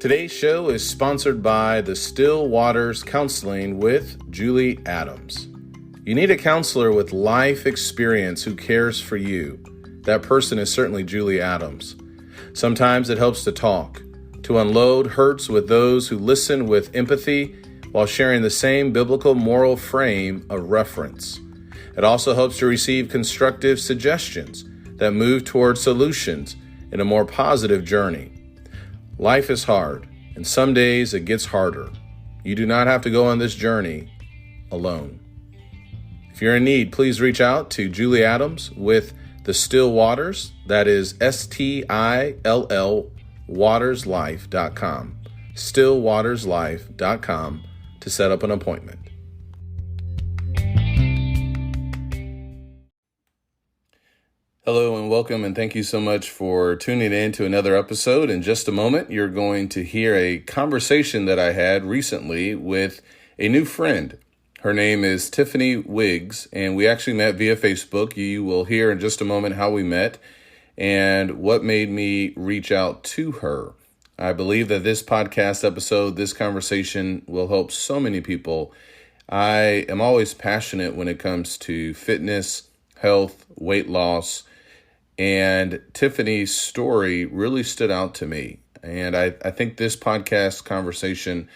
Today's show is sponsored by the Still Waters Counseling with Julie Adams. You need a counselor with life experience who cares for you. That person is certainly Julie Adams. Sometimes it helps to talk, to unload hurts with those who listen with empathy while sharing the same biblical moral frame of reference. It also helps to receive constructive suggestions that move toward solutions in a more positive journey. Life is hard, and some days it gets harder. You do not have to go on this journey alone. If you're in need, please reach out to Julie Adams with the Still Waters. That is STILL waterslife.com. stillwaterslife.com to set up an appointment. Hello and welcome, and thank you so much for tuning in to another episode. In just a moment, you're going to hear a conversation that I had recently with a new friend. Her name is Tiffany Wiggs, and we actually met via Facebook. You will hear in just a moment how we met and what made me reach out to her. I believe that this podcast episode, this conversation will help so many people. I am always passionate when it comes to fitness, health, weight loss, and Tiffany's story really stood out to me. And I think this podcast conversation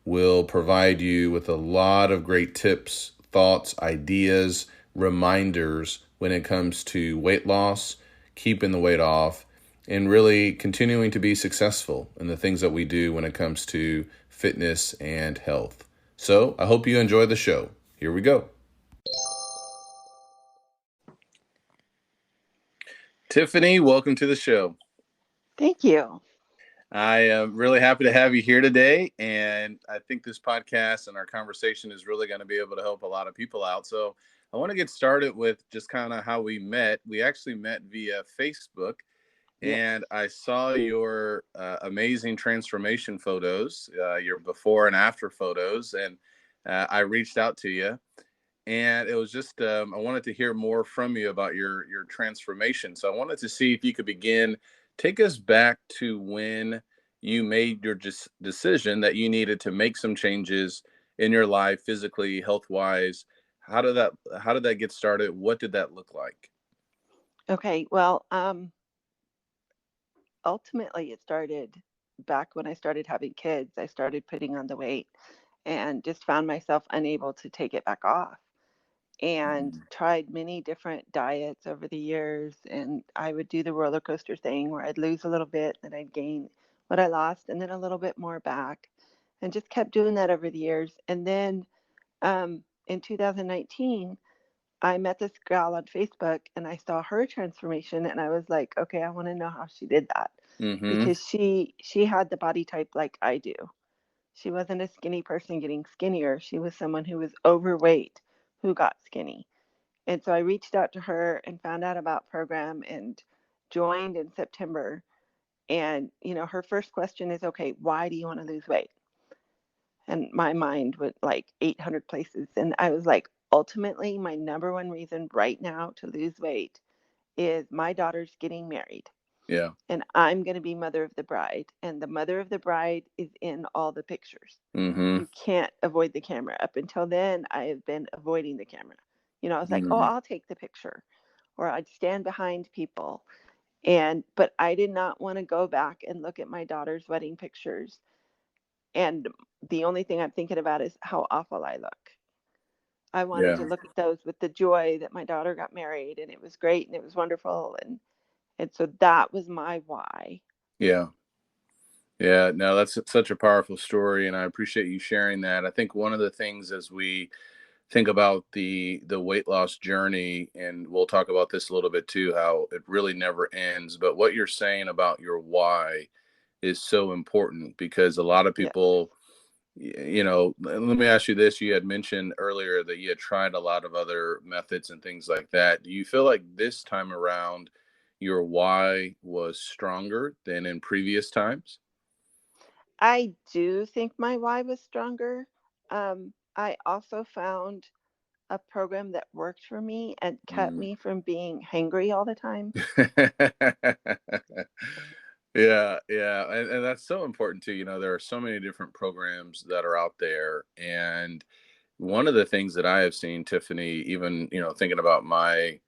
will provide you with a lot of great tips, thoughts, ideas, reminders when it comes to weight loss, keeping the weight off, and really continuing to be successful in the things that we do when it comes to fitness and health. So I hope you enjoy the show. Here we go. Tiffany, welcome to the show. Thank you. I am really happy to have you here today, and I think this podcast and our conversation is really going to be able to help a lot of people out. So I want to get started with just kind of how we met. We actually met via Facebook, and I saw your amazing transformation photos, your before and after photos, and I reached out to you. And it was just, I wanted to hear more from you about your transformation. So I wanted to see if you could take us back to when you made your decision that you needed to make some changes in your life, physically, health-wise. How did that get started? What did that look like? Okay. Well, ultimately it started back when I started having kids. I started putting on the weight and just found myself unable to take it back off, and tried many different diets over the years. And I would do the roller coaster thing where I'd lose a little bit, then I'd gain what I lost, and then a little bit more back, and just kept doing that over the years. And then in 2019, I met this gal on Facebook, and I saw her transformation, and I was like, okay, I want to know how she did that, because she had the body type like I do. She wasn't a skinny person getting skinnier. She was someone who was overweight who got skinny. And so I reached out to her and found out about program and joined in September. And, her first question is, okay, why do you want to lose weight? And my mind went like 800 places. And I was like, ultimately, my number one reason right now to lose weight is my daughter's getting married. Yeah. And I'm going to be mother of the bride. And the mother of the bride is in all the pictures. You can't avoid the camera. Up until then, I have been avoiding the camera. I was like, oh, I'll take the picture, or I'd stand behind people. But I did not want to go back and look at my daughter's wedding pictures. And the only thing I'm thinking about is how awful I look. I wanted to look at those with the joy that my daughter got married, and it was great and it was wonderful. And so that was my why. Yeah. Yeah, no, that's such a powerful story, and I appreciate you sharing that. I think one of the things as we think about the weight loss journey, and we'll talk about this a little bit too, how it really never ends, but what you're saying about your why is so important, because a lot of people, let me ask you this. You had mentioned earlier that you had tried a lot of other methods and things like that. Do you feel like this time around your why was stronger than in previous times? I do think my why was stronger. I also found a program that worked for me and kept me from being hangry all the time. Yeah, yeah, and that's so important too. There are so many different programs that are out there, and one of the things that I have seen, Tiffany, even thinking about my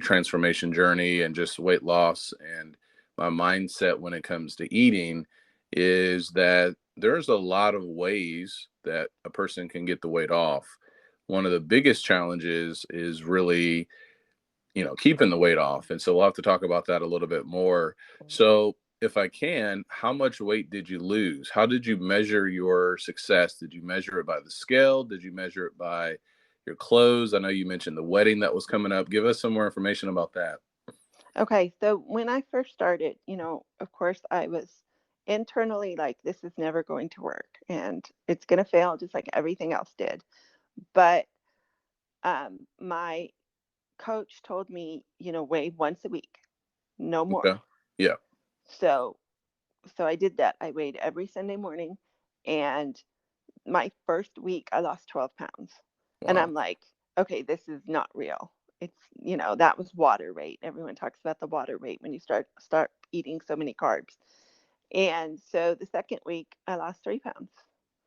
transformation journey and just weight loss and my mindset when it comes to eating, is that there's a lot of ways that a person can get the weight off. One of the biggest challenges is really keeping the weight off. And so we'll have to talk about that a little bit more. So, if I can, how much weight did you lose? How did you measure your success? Did you measure it by the scale? Did you measure it by your clothes? I know you mentioned the wedding that was coming up. Give us some more information about that. Okay, so when I first started, of course, I was internally like, this is never going to work and it's going to fail just like everything else did. But my coach told me, weigh once a week, no more. Okay. Yeah. So, so I did that. I weighed every Sunday morning, and my first week I lost 12 pounds. And Wow. I'm like, okay, this is not real. It's, that was water weight. Everyone talks about the water weight when you start eating so many carbs. And so the second week I lost 3 pounds.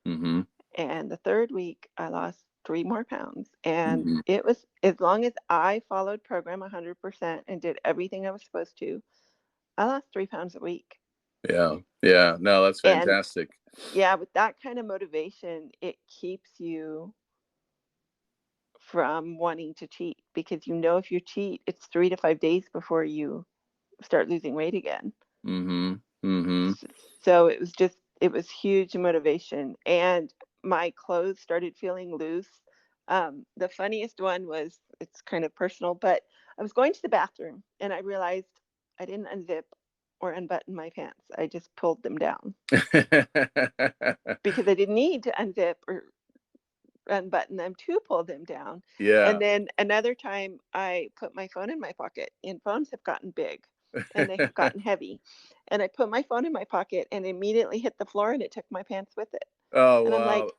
Mm-hmm. And the third week I lost 3 more pounds. And Mm-hmm. it was, as long as I followed program 100% and did everything I was supposed to, I lost 3 pounds a week. Yeah. Yeah. No, that's And fantastic. yeah, with that kind of motivation, it keeps you from wanting to cheat, because if you cheat, it's 3 to 5 days before you start losing weight again. Mm-hmm. Mm-hmm. So it was huge motivation. And my clothes started feeling loose. The funniest one was, it's kind of personal, but I was going to the bathroom and I realized I didn't unzip or unbutton my pants. I just pulled them down because I didn't need to unzip or unbutton them to pull them down. And Yeah. then another time I put my phone in my pocket, and phones have gotten big and they have gotten heavy. And I put my phone in my pocket and immediately hit the floor, and it took my pants with it. Oh, And I'm wow. like,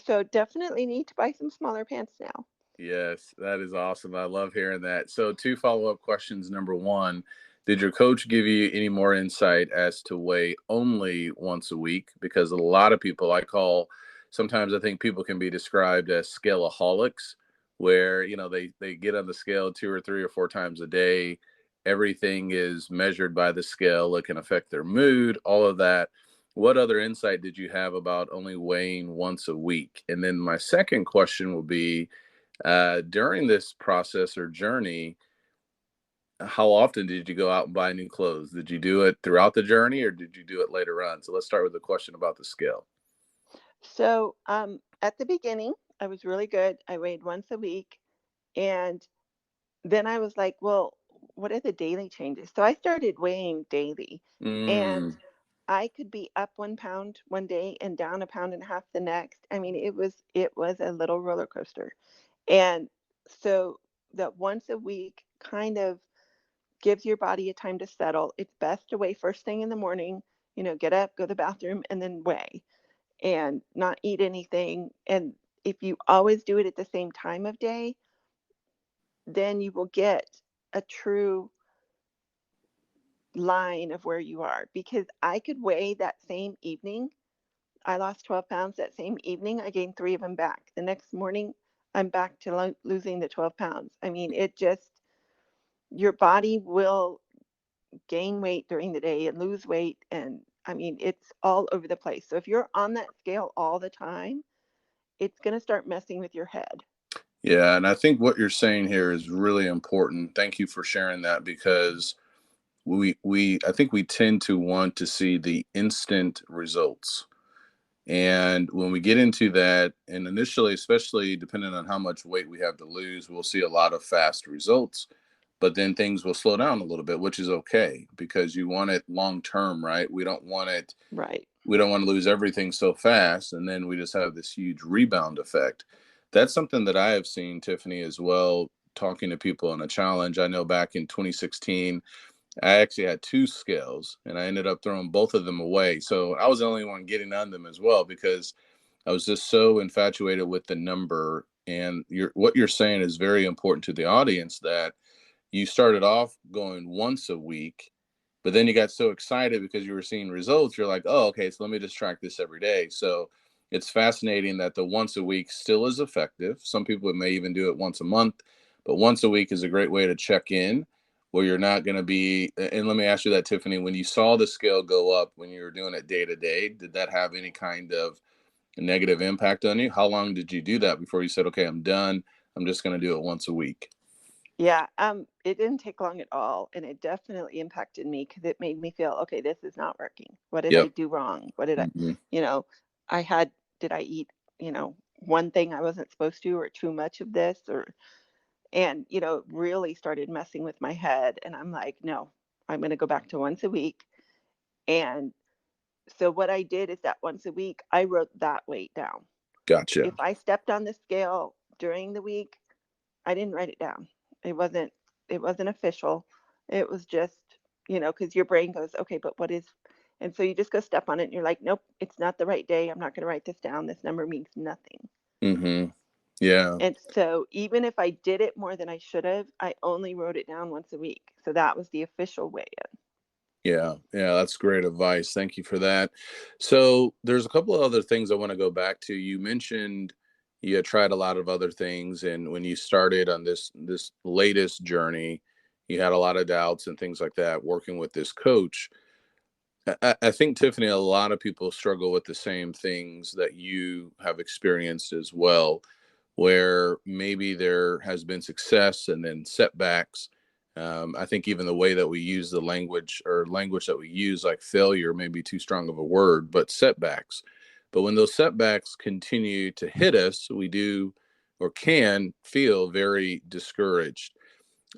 so definitely need to buy some smaller pants now. Yes, that is awesome. I love hearing that. So, two follow-up questions. Number one, did your coach give you any more insight as to weigh only once a week? Because a lot of people sometimes I think people can be described as scaleaholics, where, they get on the scale two or three or four times a day. Everything is measured by the scale. It can affect their mood, all of that. What other insight did you have about only weighing once a week? And then my second question will be, during this process or journey, how often did you go out and buy new clothes? Did you do it throughout the journey or did you do it later on? So let's start with the question about the scale. So at the beginning, I was really good. I weighed once a week. And then I was like, well, what are the daily changes? So I started weighing daily. And Mm, I could be up 1 pound one day and down a pound and a half the next. I mean, it was a little roller coaster. And so that once a week kind of gives your body a time to settle. It's best to weigh first thing in the morning, get up, go to the bathroom, and then weigh and not eat anything. And if you always do it at the same time of day, then you will get a true line of where you are, because I could weigh that same evening. I lost 12 pounds that same evening. I gained 3 of them back. The next morning, I'm back to losing the 12 pounds. I mean, your body will gain weight during the day and lose weight. And I mean, it's all over the place. So if you're on that scale all the time, it's going to start messing with your head. yeah, and I think what you're saying here is really important. Thank you for sharing that because we I think we tend to want to see the instant results. And when we get into that, and initially, especially depending on how much weight we have to lose, we'll see a lot of fast results. But then things will slow down a little bit, which is okay because you want it long term, right? Right. We don't want to lose everything so fast. And then we just have this huge rebound effect. That's something that I have seen, Tiffany, as well, talking to people in a challenge. I know back in 2016, I actually had two scales and I ended up throwing both of them away. So I was the only one getting on them as well because I was just so infatuated with the number. And what you're saying is very important to the audience, that you started off going once a week But then you got so excited because you were seeing results. You're like, oh, okay, so let me just track this every day. So it's fascinating that the once a week still is effective. Some people may even do it once a month, but once a week is a great way to check in where you're not going to be. And let me ask you that, Tiffany, when you saw the scale go up when you were doing it day to day, did that have any kind of negative impact on you? How long did you do that before you said, okay, I'm done? I'm just going to do it once a week? Yeah, it didn't take long at all, and it definitely impacted me because it made me feel, okay, this is not working. What did I Yep. do wrong? What did I, Hmm. you know, I had, did I eat, one thing I wasn't supposed to, or too much of this, and it really started messing with my head. And I'm like, no, I'm going to go back to once a week. And so what I did is that once a week, I wrote that weight down. Gotcha. If I stepped on the scale during the week, I didn't write it down. It wasn't it wasn't official. It was just, because your brain goes, okay, but what is, and so you just go step on it and you're like, nope, it's not the right day. I'm not going to write this down. This number means nothing. Hmm. Yeah. And so even if I did it more than I should have, I only wrote it down once a week. So that was the official way in. Yeah, yeah, that's great advice. Thank you for that. So, there's a couple of other things I want to go back to. You mentioned you had tried a lot of other things, and when you started on this latest journey, you had a lot of doubts and things like that. Working with this coach, I think, Tiffany, a lot of people struggle with the same things that you have experienced as well, where maybe there has been success and then setbacks. I think even the way that we use the language or language that we use, like failure, may be too strong of a word, but setbacks. But when those setbacks continue to hit us, we do or can feel very discouraged.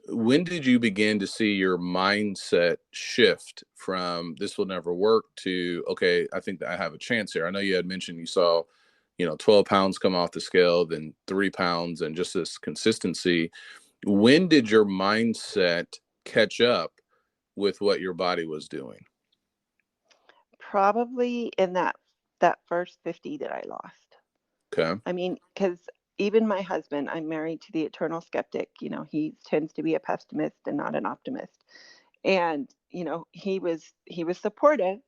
When did you begin to see your mindset shift from this will never work to, okay, I think that I have a chance here? I know you had mentioned you saw, 12 pounds come off the scale, then 3 pounds, and just this consistency. When did your mindset catch up with what your body was doing? Probably in that first 50 that I lost. Okay. I mean, because even my husband, I'm married to the eternal skeptic. He tends to be a pessimist and not an optimist. And he was supportive,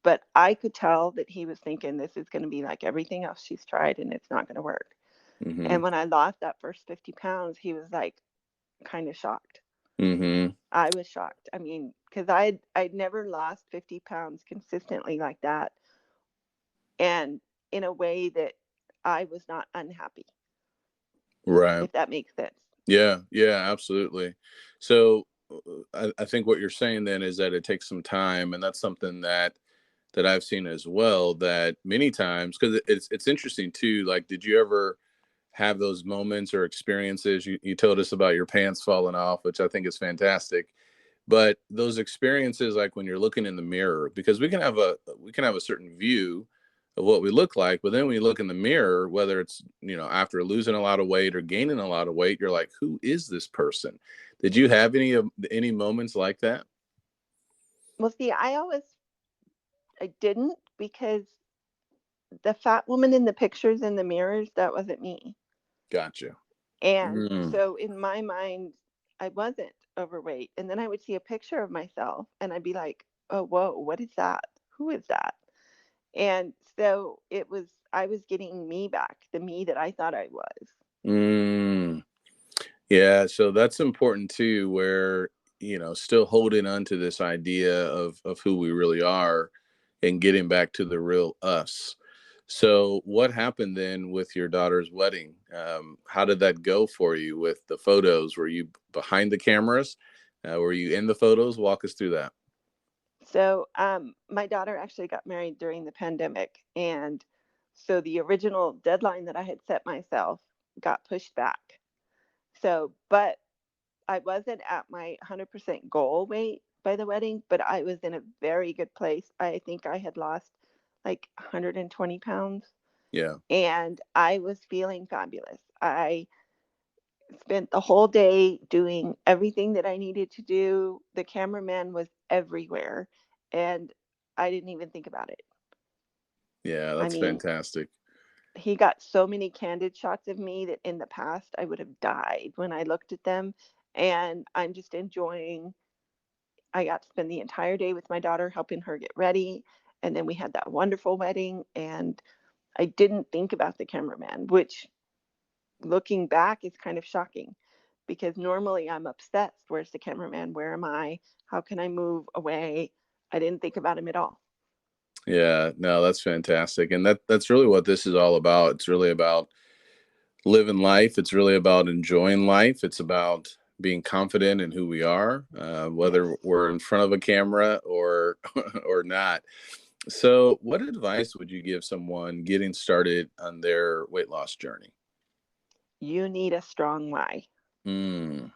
but I could tell that he was thinking this is going to be like everything else she's tried and it's not going to work. Mm-hmm. And when I lost that first 50 pounds, he was like kind of shocked. Mm-hmm. I was shocked. I mean, because I'd never lost 50 pounds consistently like that, and in a way that I was not unhappy, Right. if that makes sense. Yeah, yeah, absolutely. So I think what you're saying then is that it takes some time, and that's something that I've seen as well. That many times, because it's interesting too. Like, did you ever have those moments or experiences? You told us about your pants falling off, which I think is fantastic. But those experiences, like when you're looking in the mirror, because we can have a certain view of what we look like, but then when you look in the mirror, whether it's after losing a lot of weight or gaining a lot of weight, you're like, who is this person? Did you have any moments like that? Well, see, I didn't, because the fat woman in the pictures in the mirrors, that wasn't me. Gotcha. And Mm, so in my mind, I wasn't overweight. And then I would see a picture of myself and I'd be like, oh, whoa, what is that? Who is that? And so I was getting me back, the me that I thought I was. mm. Yeah, so that's important too, where still holding on to this idea of who we really are and getting back to the real us. So, what happened then with your daughter's wedding? How did that go for you with the photos? Were you behind the cameras? Were you in the photos? Walk us through that. So my daughter actually got married during the pandemic. And so the original deadline that I had set myself got pushed back. So, but I wasn't at my 100% goal weight by the wedding, but I was in a very good place. I think I had lost like 120 pounds Yeah, and I was feeling fabulous. I spent the whole day doing everything that I needed to do. The cameraman was everywhere and I didn't even think about it. yeah, I that's mean, fantastic. he got so many candid shots of me that in the past I would have died when I looked at them. And I'm just enjoying. I got to spend the entire day with my daughter helping her get ready. And then we had that wonderful wedding. And I didn't think about the cameraman, which looking back is kind of shocking because normally I'm obsessed. Where's the cameraman? Where am I? How can I move away? I didn't think about him at all. Yeah, no, that's fantastic. And that's really what this is all about. It's really about living life. It's really about enjoying life. It's about being confident in who we are, Yes. whether we're in front of a camera or or not. So, what advice would you give someone getting started on their weight loss journey? You need a strong why. Mm,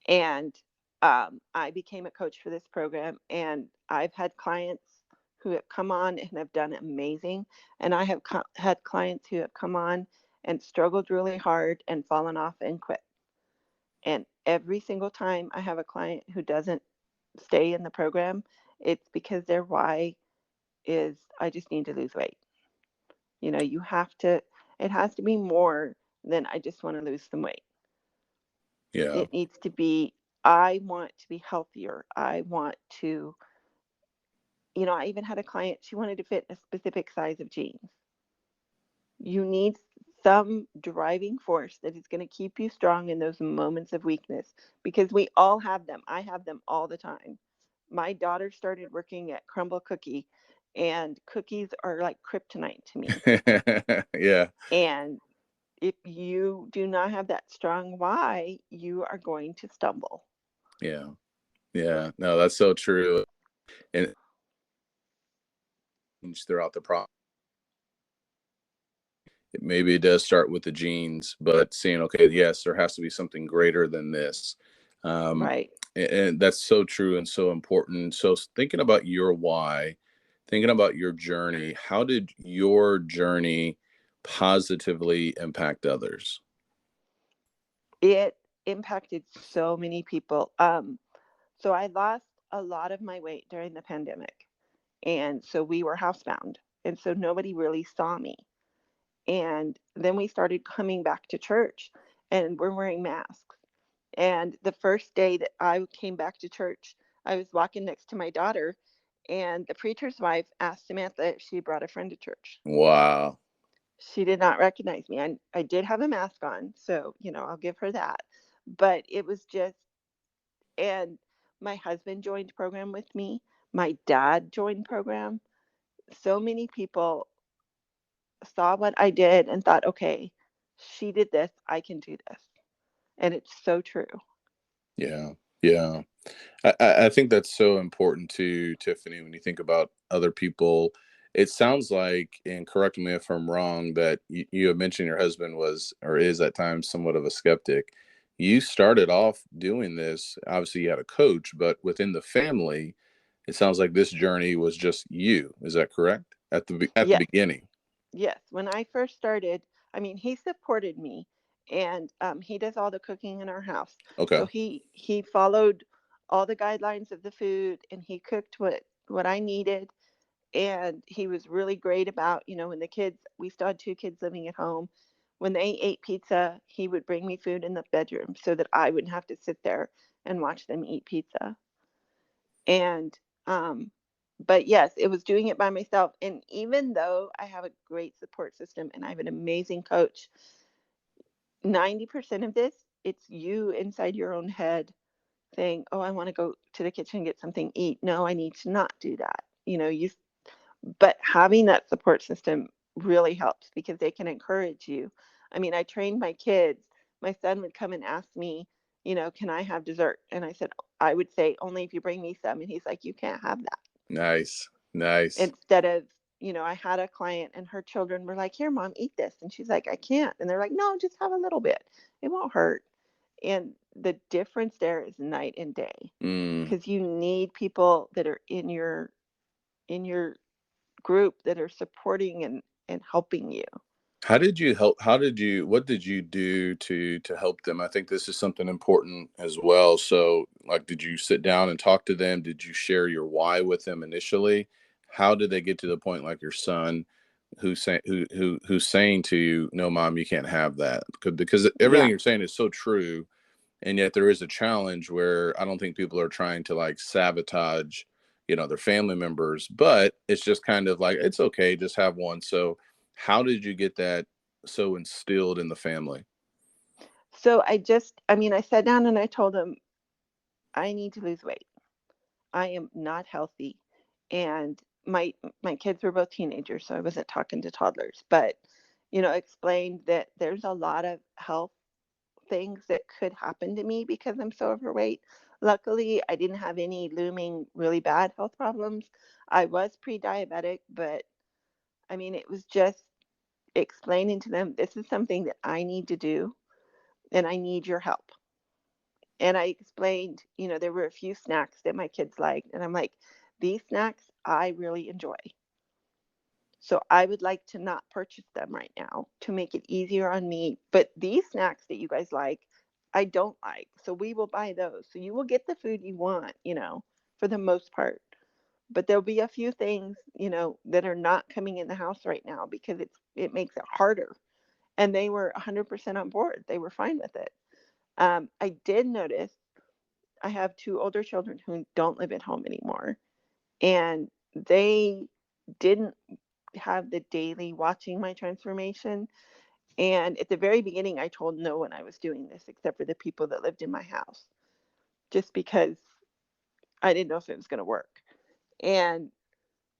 And I became a coach for this program, and I've had clients who have come on and have done amazing. And I have had clients who have come on and struggled really hard and fallen off and quit. And every single time I have a client who doesn't stay in the program, it's because their why is I just need to lose weight. You have to, it has to be more than I just want to lose some weight. yeah, It needs to be, I want to be healthier. I want to, I even had a client, she wanted to fit a specific size of jeans. You need some driving force that is going to keep you strong in those moments of weakness because we all have them. I have them all the time. My daughter started working at Crumble Cookie, and cookies are like kryptonite to me. yeah, And if you do not have that strong why, you are going to stumble. yeah, yeah. No, that's so true. And throughout the process, maybe it does start with the genes, but seeing, okay, yes, there has to be something greater than this. Um, Right. and that's so true and so important. So, thinking about your why, thinking about your journey, how did your journey positively impact others? It impacted so many people. So I lost a lot of my weight during the pandemic. And so we were housebound. And so nobody really saw me. And then we started coming back to church and we're wearing masks. And the first day that I came back to church, I was walking next to my daughter, and the preacher's wife asked Samantha if she brought a friend to church. Wow. She did not recognize me. I did have a mask on, so, I'll give her that. But it was just, and my husband joined program with me. My dad joined program. So many people saw what I did and thought, okay, she did this, I can do this. And it's so true. Yeah. Yeah. I think that's so important too, Tiffany, when you think about other people. It sounds like, and correct me if I'm wrong, that you have mentioned your husband was or is at times somewhat of a skeptic. You started off doing this, obviously you had a coach, but within the family, it sounds like this journey was just you. Is that correct? At the Yes, beginning. yes. When I first started, I mean, he supported me, and he does all the cooking in our house. Okay. So he followed all the guidelines of the food, and he cooked what I needed. And he was really great about, when the kids, we still had two kids living at home. When they ate pizza, he would bring me food in the bedroom so that I wouldn't have to sit there and watch them eat pizza. And but yes, it was doing it by myself. And even though I have a great support system and I have an amazing coach, 90% of this, it's you inside your own head saying, "Oh, I want to go to the kitchen and get something to eat. No, I need to not do that." But having that support system really helps because they can encourage you. I mean, I trained my kids. My son would come and ask me, can I have dessert? And I said, I would say, only if you bring me some. And he's like, you can't have that. Nice. Nice. Instead of, I had a client and her children were like, here, mom, eat this. And she's like, I can't. And they're like, no, just have a little bit. It won't hurt. And the difference there is night and day Mm. because you need people that are in your group that are supporting and helping you. How did you help? What did you do to help them? I think this is something important as well. So, like, did you sit down and talk to them? Did you share your why with them initially? How did they get to the point, like your son, who's saying to you, "No, mom, you can't have that," because everything Yeah. you're saying is so true. And yet there is a challenge where I don't think people are trying to like sabotage, their family members, but it's just kind of like, it's okay, just have one. So how did you get that so instilled in the family? So I sat down and I told him, I need to lose weight. I am not healthy. And my kids were both teenagers, so I wasn't talking to toddlers, but explained that there's a lot of health things that could happen to me because I'm so overweight. Luckily, I didn't have any looming really bad health problems. I was pre-diabetic, but I mean, it was just explaining to them, this is something that I need to do and I need your help. And I explained, there were a few snacks that my kids liked. And I'm like, these snacks I really enjoy. So I would like to not purchase them right now to make it easier on me. But these snacks that you guys like, I don't like. So we will buy those. So you will get the food you want, for the most part. But there'll be a few things, that are not coming in the house right now because it makes it harder. And they were 100% on board. They were fine with it. I did notice I have two older children who don't live at home anymore, and they didn't have the daily watching my transformation. And at the very beginning, I told no one I was doing this except for the people that lived in my house, just because I didn't know if it was going to work. And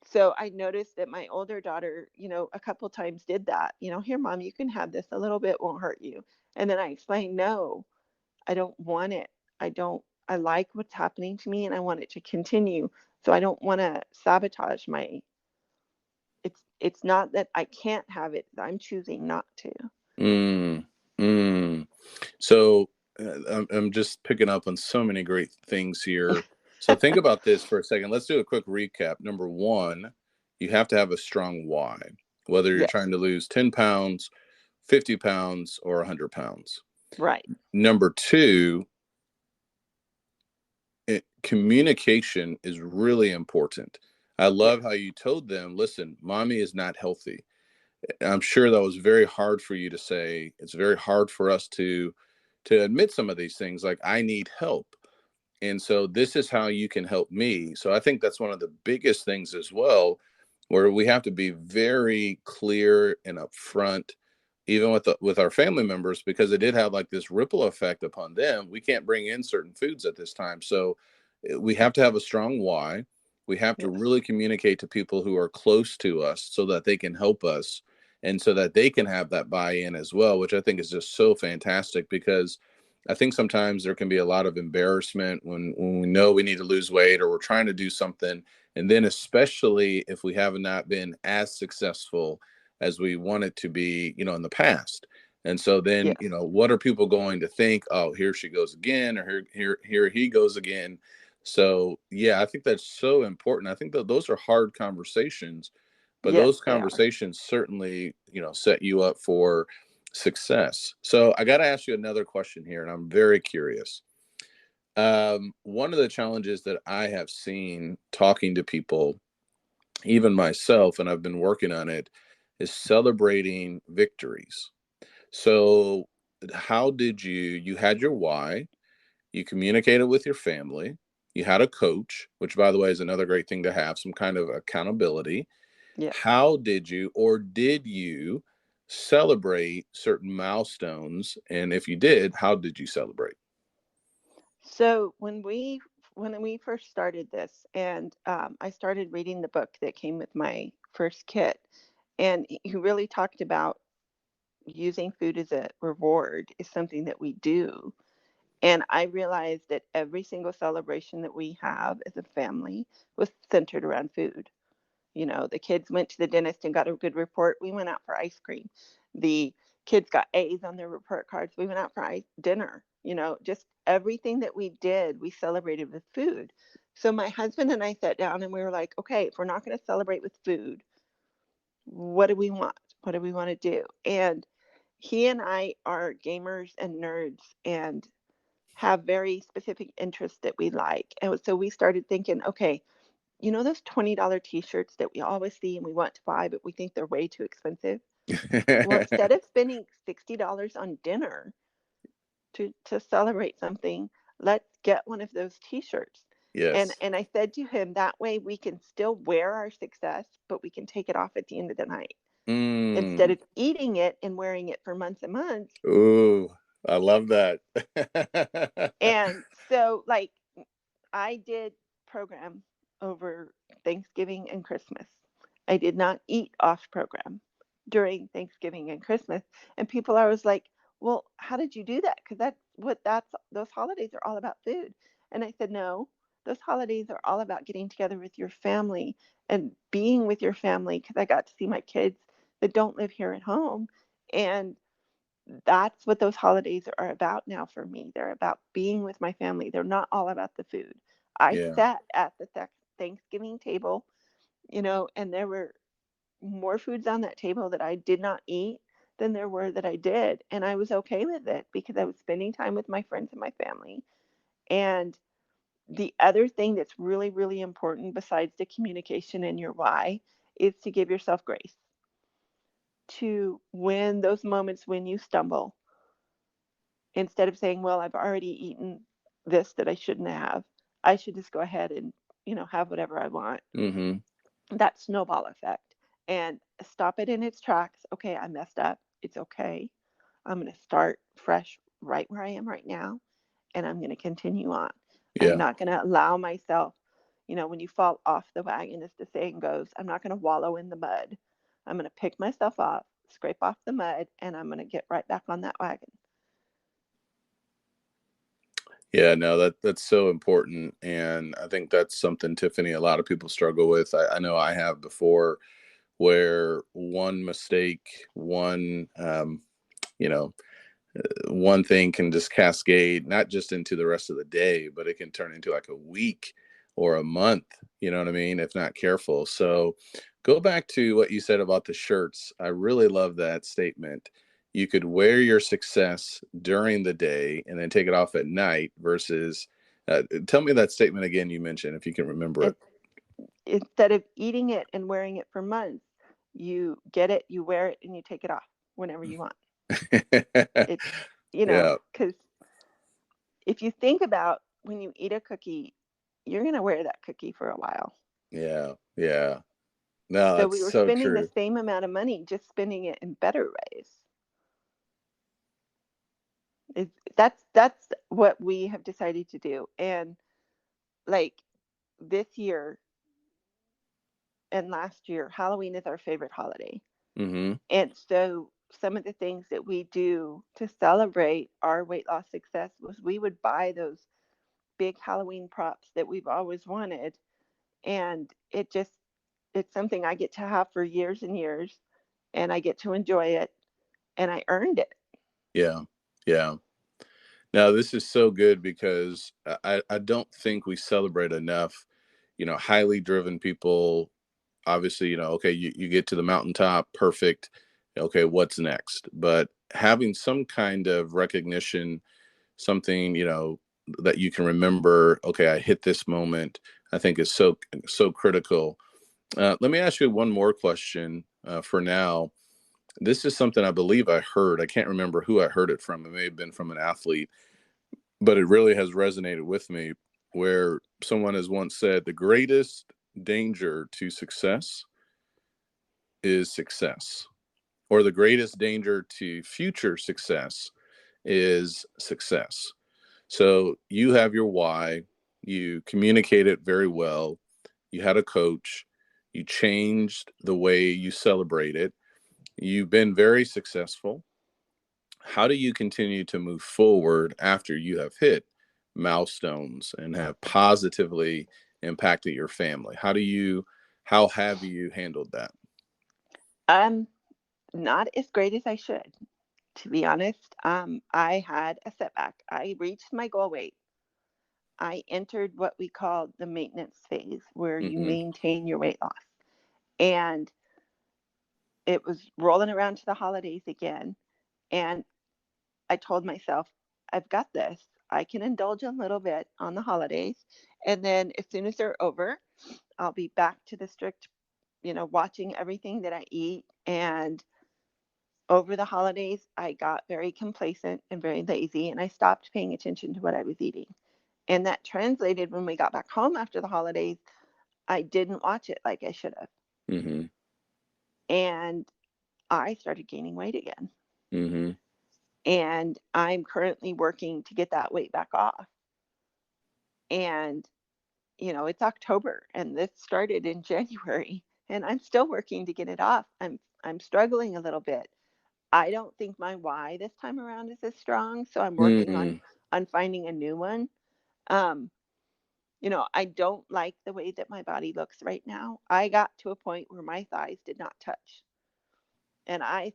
so I noticed that my older daughter, a couple times did that. Here, mom, you can have this. A little bit won't hurt you. And then I explained, no, I don't want it. I like what's happening to me and I want it to continue. So I don't want to sabotage my, it's not that I can't have it. I'm choosing not to. Mm, mm. So I'm just picking up on so many great things here. So think about this for a second. Let's do a quick recap. Number one, you have to have a strong why, whether you're Yes. trying to lose 10 pounds, 50 pounds, or 100 pounds. Right. Number two, communication is really important. I love Yes. how you told them, listen, mommy is not healthy. I'm sure that was very hard for you to say. It's very hard for us to admit some of these things, like I need help. And so this is how you can help me. So I think that's one of the biggest things as well, where we have to be very clear and upfront, even with our family members, because it did have like this ripple effect upon them. We can't bring in certain foods at this time. So we have to have a strong why. We have to Yes. really communicate to people who are close to us so that they can help us and so that they can have that buy-in as well, which I think is just so fantastic because I think sometimes there can be a lot of embarrassment when we know we need to lose weight or we're trying to do something. And then, especially if we have not been as successful as we wanted to be, in the past. And so then, Yes. what are people going to think? Oh, here she goes again, or here he goes again. So, yeah, I think that's so important. I think that those are hard conversations, but Yes, those they are. conversations certainly, set you up for success. So I got to ask you another question here, and I'm very curious. One of the challenges that I have seen talking to people, even myself, and I've been working on it, is celebrating victories. So, how did you had your why, you communicated with your family, you had a coach, which by the way is another great thing to have, some kind of accountability. Yes. How did you or did you celebrate certain milestones? And if you did, how did you celebrate? So when we first started this, and I started reading the book that came with my first kit, and he really talked about using food as a reward is something that we do. And I realized that every single celebration that we have as a family was centered around food. The kids went to the dentist and got a good report. We went out for ice cream. The kids got A's on their report cards. We went out for dinner. Just everything that we did, we celebrated with food. So my husband and I sat down and we were like, okay, if we're not going to celebrate with food, what do we want? What do we want to do? And he and I are gamers and nerds and have very specific interests that we like. And so we started thinking, okay, those $20 t-shirts that we always see and we want to buy, but we think they're way too expensive? Well, instead of spending $60 on dinner, to celebrate something, let's get one of those t-shirts. And Yes. and I said to him, that way we can still wear our success, but we can take it off at the end of the night instead Mm. of eating it and wearing it for months and months. Ooh, I love that. And so, like, I did program over Thanksgiving and Christmas. I did not eat off program during Thanksgiving and Christmas. And people are always like, well, how did you do that? Because those holidays are all about food. And I said, no, those holidays are all about getting together with your family and being with your family. Because I got to see my kids that don't live here at home. And that's what those holidays are about now for me. They're about being with my family. They're not all about the food. I Yeah. sat at the Thanksgiving table, and there were more foods on that table that I did not eat than there were that I did. And I was okay with it because I was spending time with my friends and my family. And the other thing that's really, really important besides the communication and your why is to give yourself grace to when those moments when you stumble, instead of saying, well, I've already eaten this that I shouldn't have, I should just go ahead and, have whatever I want. Mm-hmm. That snowball effect, and stop it in its tracks. Okay, I messed up. It's okay. I'm going to start fresh right where I am right now, and I'm going to continue on. I'm Yeah. not going to allow myself, when you fall off the wagon, as the saying goes, I'm not going to wallow in the mud. I'm going to pick myself up, scrape off the mud, and I'm going to get right back on that wagon. Yeah, no, that's so important. And I think that's something, Tiffany, a lot of people struggle with. I know I have before, where one mistake, you know, one thing can just cascade not just into the rest of the day, but it can turn into like a week or a month, you know what I mean, if not careful. So go back to what you said about the shirts. I really love that statement. You could wear your success during the day and then take it off at night versus tell me that statement again you mentioned if you can remember And instead of eating it and wearing it for months, you get it, you wear it, and you take it off whenever you want. it. It's, Yeah, because if you think about when you eat a cookie, you're going to wear that cookie for a while. yeah, yeah. No, So that's we were so spending the true. same amount of money, just spending it in better ways. That's what we have decided to do. And like this year and last year, Halloween is our favorite holiday. Mm-hmm. And so some of the things that we do to celebrate our weight loss success was we would buy those big Halloween props that we've always wanted. And it's something I get to have for years and years, and I get to enjoy it, and I earned it. Yeah, yeah. Now, this is so good because I don't think we celebrate enough, highly driven people. Obviously, okay, you get to the mountaintop, perfect. Okay, what's next? But having some kind of recognition, something, that you can remember, okay, I hit this moment, I think is so critical. Let me ask you one more question for now. This is something I believe I heard. I can't remember who I heard it from. It may have been from an athlete, but it really has resonated with me, where someone has once said the greatest danger to success is success, or the greatest danger to future success is success. So you have your why, you communicate it very well, you had a coach, you changed the way you celebrate it, you've been very successful. How do you continue to move forward after you have hit milestones and have positively impacted your family? How have you handled that? I'm not as great as I should, to be honest. I had a setback. I reached my goal weight. I entered what we call the maintenance phase, where you Mm-hmm. maintain your weight loss. And it was rolling around to the holidays again. And I told myself, I've got this. I can indulge a little bit on the holidays. And then as soon as they're over, I'll be back to the strict, watching everything that I eat and over the holidays, I got very complacent and very lazy, and I stopped paying attention to what I was eating. And that translated when we got back home after the holidays, I didn't watch it like I should have. Mm-hmm. And I started gaining weight again. Mm-hmm. And I'm currently working to get that weight back off. And, it's October and this started in January and I'm still working to get it off. I'm struggling a little bit. I don't think my why this time around is as strong, so I'm working Mm-hmm. on finding a new one. Um, I don't like the way that my body looks right now. I got to a point where my thighs did not touch. And I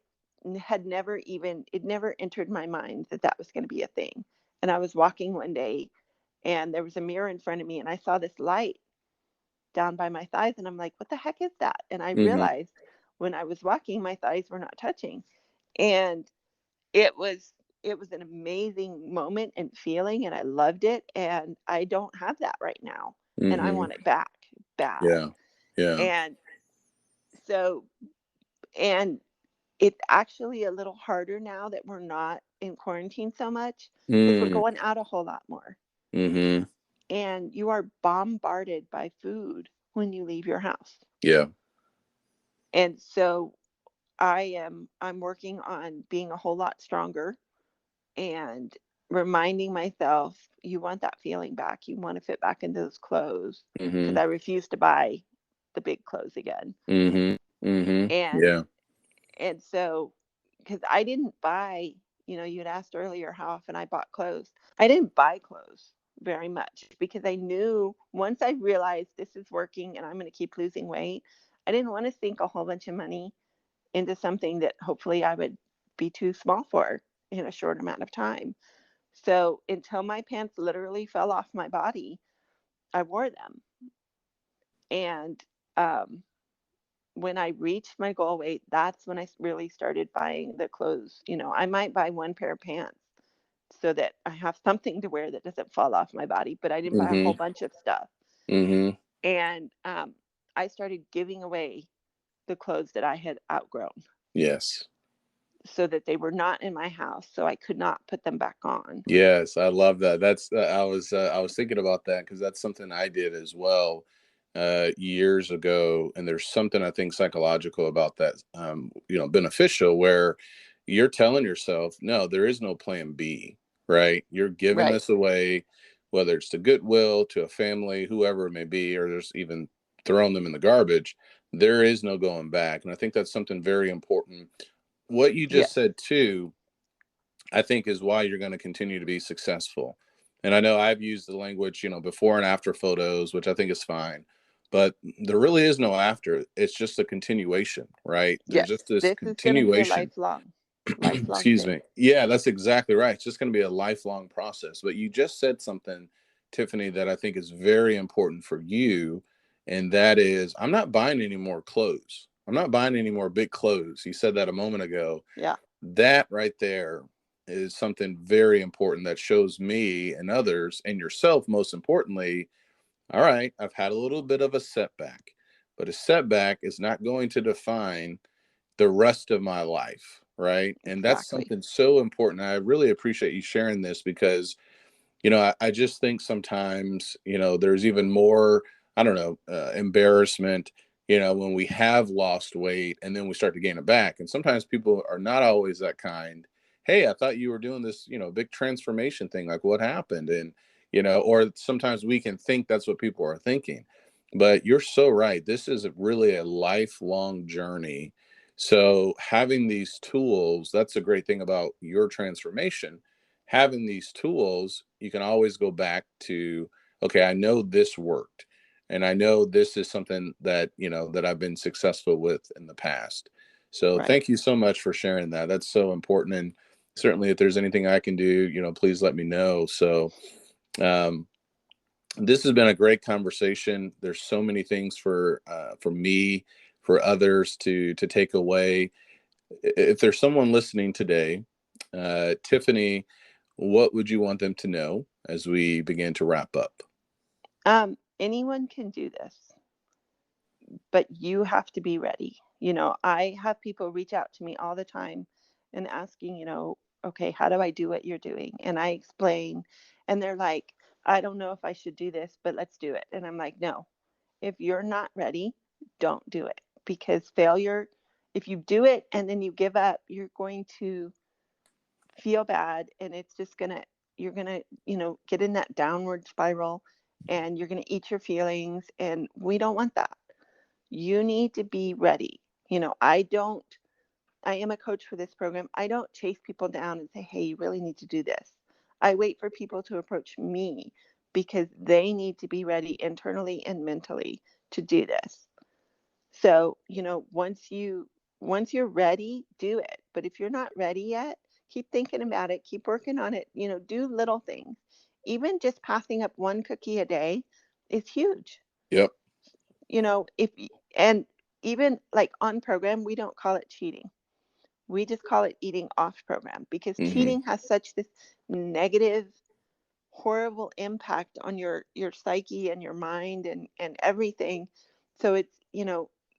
had never even, it never entered my mind that that was going to be a thing. And I was walking one day and there was a mirror in front of me and I saw this light down by my thighs and I'm like, what the heck is that? And I Mm-hmm. realized when I was walking, my thighs were not touching. And it was it was an amazing moment and feeling and I loved it and I don't have that right now and I Mm-hmm. want it back bad. Yeah. Yeah. And so and it's actually a little harder now that we're not in quarantine so much because we're Mm. going out a whole lot more Mm-hmm. and you are bombarded by food when you leave your house. Yeah. And so I'm working on being a whole lot stronger and reminding myself you want that feeling back. You want to fit back into those clothes because Mm-hmm. I refuse to buy the big clothes again. Mm-hmm. Mm-hmm. And Yeah. so because I didn't buy, you had asked earlier how often I bought clothes. I didn't buy clothes very much because I knew once I realized this is working and I'm going to keep losing weight, I didn't want to sink a whole bunch of money into something that hopefully I would be too small for in a short amount of time. So until my pants literally fell off my body, I wore them. And um, when I reached my goal weight, that's when I really started buying the clothes. I might buy one pair of pants so that I have something to wear that doesn't fall off my body, but I didn't buy a Mm-hmm. whole bunch of stuff. Mm-hmm. And I started giving away the clothes that I had outgrown Yes. so that they were not in my house, so I could not put them back on. Yes, I love that. That's I was thinking about that because that's something I did as well years ago, and there's something I think psychological about that, beneficial where you're telling yourself, no, there is no plan B, right? You're giving Right. this away, whether it's to Goodwill, to a family, whoever it may be, or there's even throwing them in the garbage. There is no going back, and I think that's something very important. What you just Yes. said too, I think is why you're going to continue to be successful. And I know I've used the language, before and after photos, which I think is fine. But there really is no after. It's just a continuation, right? There's Yes. just this This is going to be a continuation. lifelong Excuse me. thing. Yeah, that's exactly right. It's just going to be a lifelong process. But you just said something, Tiffany, that I think is very important for you. And that is, I'm not buying any more clothes. I'm not buying any more big clothes. You said that a moment ago. Yeah. That right there is something very important that shows me and others and yourself, most importantly, all right, I've had a little bit of a setback, but a setback is not going to define the rest of my life, right? And that's Exactly. something so important. I really appreciate you sharing this because I just think sometimes, there's even more, I don't know, embarrassment, when we have lost weight and then we start to gain it back. And sometimes people are not always that kind. Hey, I thought you were doing this, big transformation thing. Like, what happened? And, or sometimes we can think that's what people are thinking. But you're so right. This is really a lifelong journey. So having these tools, that's a great thing about your transformation. Having these tools, you can always go back to, okay, I know this worked. And I know this is something that, that I've been successful with in the past. So Right. thank you so much for sharing that. That's so important. And certainly if there's anything I can do, please let me know. So, um, this has been a great conversation. There's so many things for me, for others to take away. If there's someone listening today, Tiffany, what would you want them to know as we begin to wrap up? Anyone can do this, but you have to be ready. I have people reach out to me all the time and asking, okay, how do I do what you're doing? And I explain, and they're like, I don't know if I should do this, but let's do it. And I'm like, no, if you're not ready, don't do it, because failure, if you do it and then you give up, you're going to feel bad, and it's just you're gonna, get in that downward spiral, and you're gonna eat your feelings, and we don't want that. You need to be ready. I am a coach for this program. I don't chase people down and say, hey, you really need to do this. I wait for people to approach me because they need to be ready internally and mentally to do this. So, once you're ready, do it. But if you're not ready yet, keep thinking about it, keep working on it, do little things. Even just passing up one cookie a day is huge. Yep. If and even like on program, we don't call it cheating. We just call it eating off program, because Mm-hmm. cheating has such this negative, horrible impact on your psyche and your mind and everything. So it's,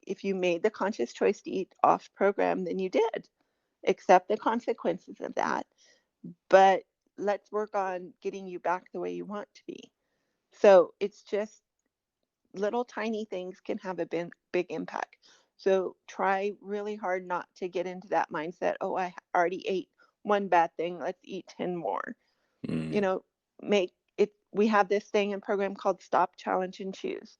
if you made the conscious choice to eat off program, then you did accept the consequences of that. But let's work on getting you back the way you want to be. So it's just little tiny things can have a big impact. So try really hard not to get into that mindset. Oh, I already ate one bad thing, let's eat 10 more. you Mm. know make it. We have this thing in program called stop, challenge, and choose.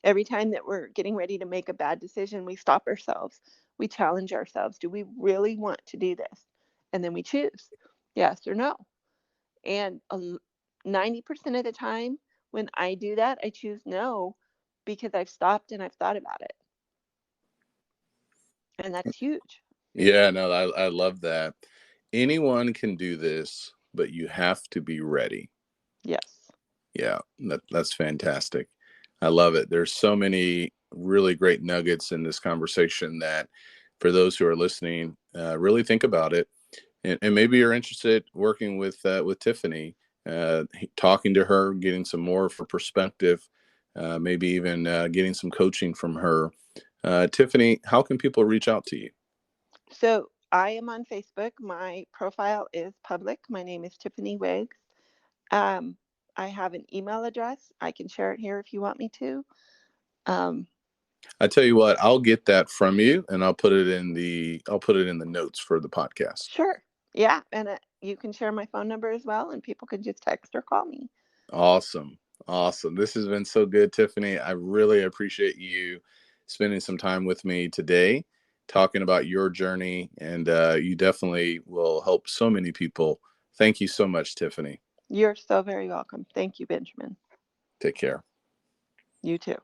Every time that we're getting ready to make a bad decision, we stop ourselves, we challenge ourselves. Do we really want to do this? And then we choose yes or no. And 90% of the time when I do that, I choose no, because I've stopped and I've thought about it. And that's huge. Yeah, no, I love that. Anyone can do this, but you have to be ready. Yes. Yeah, that's fantastic. I love it. There's so many really great nuggets in this conversation that, for those who are listening, really think about it. And maybe you're interested working with Tiffany, talking to her, getting some more of her perspective, maybe even getting some coaching from her. Tiffany, how can people reach out to you? So I am on Facebook. My profile is public. My name is Tiffany Wiggs. Um, I have an email address. I can share it here if you want me to. Um, I tell you what, I'll get that from you, and I'll put it in the notes for the podcast. sure. Yeah. And you can share my phone number as well, and people can just text or call me. Awesome. Awesome. This has been so good, Tiffany. I really appreciate you spending some time with me today, talking about your journey, and you definitely will help so many people. Thank you so much, Tiffany. You're so very welcome. Thank you, Benjamin. Take care. You too.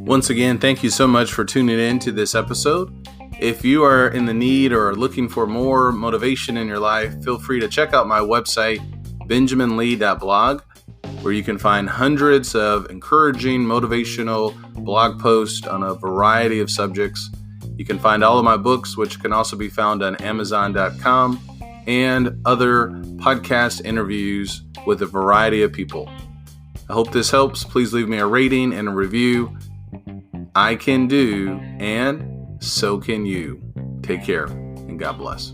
Once again, thank you so much for tuning in to this episode. If you are in the need or are looking for more motivation in your life, feel free to check out my website, benjaminlee.blog, where you can find hundreds of encouraging, motivational blog posts on a variety of subjects. You can find all of my books, which can also be found on Amazon.com, and other podcast interviews with a variety of people. I hope this helps. Please leave me a rating and a review. I can do, and so can you. Take care, and God bless.